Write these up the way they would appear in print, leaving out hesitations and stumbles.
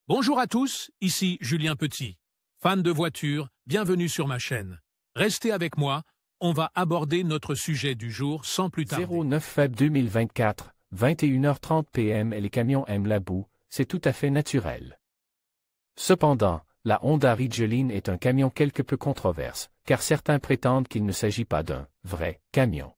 Bonjour à tous, ici Julien Petit. Fan de voitures, bienvenue sur ma chaîne. Restez avec moi, on va aborder notre sujet du jour sans plus tarder. 09 Feb 2024, 21h30 PM et les camions aiment la boue, c'est tout à fait naturel. Cependant, la Honda Ridgeline est un camion quelque peu controverse, car certains prétendent qu'il ne s'agit pas d'un vrai camion.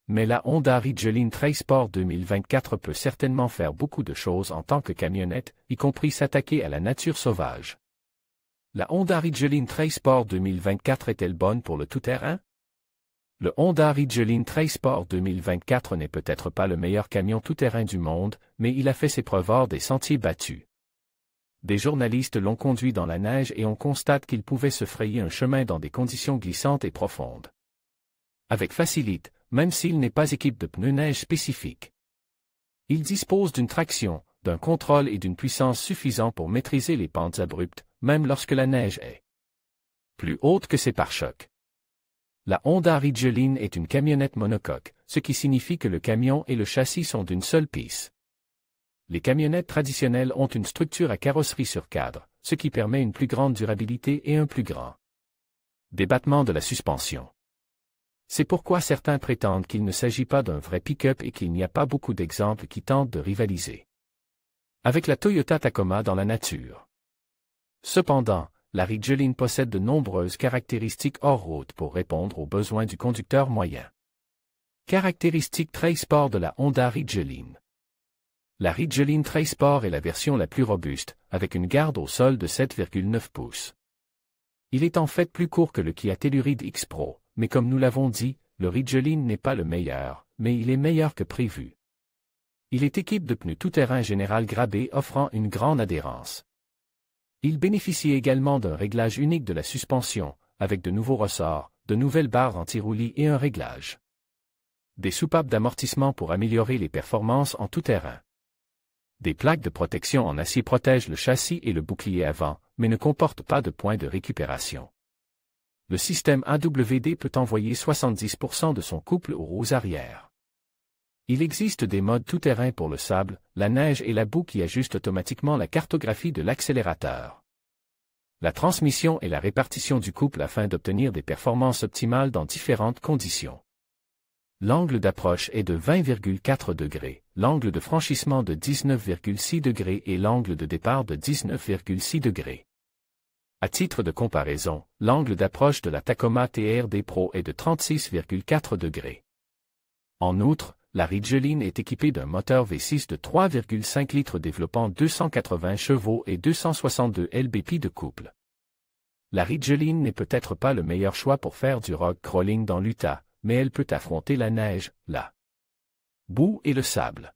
Mais la Honda Ridgeline TrailSport 2024 peut certainement faire beaucoup de choses en tant que camionnette, y compris s'attaquer à la nature sauvage. La Honda Ridgeline TrailSport 2024 est-elle bonne pour le tout-terrain? Le Honda Ridgeline TrailSport 2024 n'est peut-être pas le meilleur camion tout-terrain du monde, mais il a fait ses preuves hors des sentiers battus. Des journalistes l'ont conduit dans la neige et on constate qu'il pouvait se frayer un chemin dans des conditions glissantes et profondes. Avec facilité, même s'il n'est pas équipé de pneus neige spécifiques. Il dispose d'une traction, d'un contrôle et d'une puissance suffisants pour maîtriser les pentes abruptes, même lorsque la neige est plus haute que ses pare-chocs. La Honda Ridgeline est une camionnette monocoque, ce qui signifie que le camion et le châssis sont d'une seule piste. Les camionnettes traditionnelles ont une structure à carrosserie sur cadre, ce qui permet une plus grande durabilité et un plus grand débattement de la suspension. C'est pourquoi certains prétendent qu'il ne s'agit pas d'un vrai pick-up et qu'il n'y a pas beaucoup d'exemples qui tentent de rivaliser avec la Toyota Tacoma dans la nature. Cependant, la Ridgeline possède de nombreuses caractéristiques hors route pour répondre aux besoins du conducteur moyen. Caractéristiques TrailSport de la Honda Ridgeline. La Ridgeline TrailSport est la version la plus robuste, avec une garde au sol de 7,9 pouces. Il est en fait plus court que le Kia Telluride X Pro. Mais comme nous l'avons dit, le Ridgeline n'est pas le meilleur, mais il est meilleur que prévu. Il est équipé de pneus tout-terrain Général Grabé offrant une grande adhérence. Il bénéficie également d'un réglage unique de la suspension, avec de nouveaux ressorts, de nouvelles barres anti-roulis et un réglage des soupapes d'amortissement pour améliorer les performances en tout-terrain. Des plaques de protection en acier protègent le châssis et le bouclier avant, mais ne comportent pas de points de récupération. Le système AWD peut envoyer 70% de son couple aux roues arrière. Il existe des modes tout-terrain pour le sable, la neige et la boue qui ajustent automatiquement la cartographie de l'accélérateur. La transmission et la répartition du couple afin d'obtenir des performances optimales dans différentes conditions. L'angle d'approche est de 20,4 degrés, l'angle de franchissement de 19,6 degrés et l'angle de départ de 19,6 degrés. À titre de comparaison, l'angle d'approche de la Tacoma TRD Pro est de 36,4 degrés. En outre, la Ridgeline est équipée d'un moteur V6 de 3,5 litres développant 280 chevaux et 262 lb-ps de couple. La Ridgeline n'est peut-être pas le meilleur choix pour faire du rock crawling dans l'Utah, mais elle peut affronter la neige, la boue et le sable.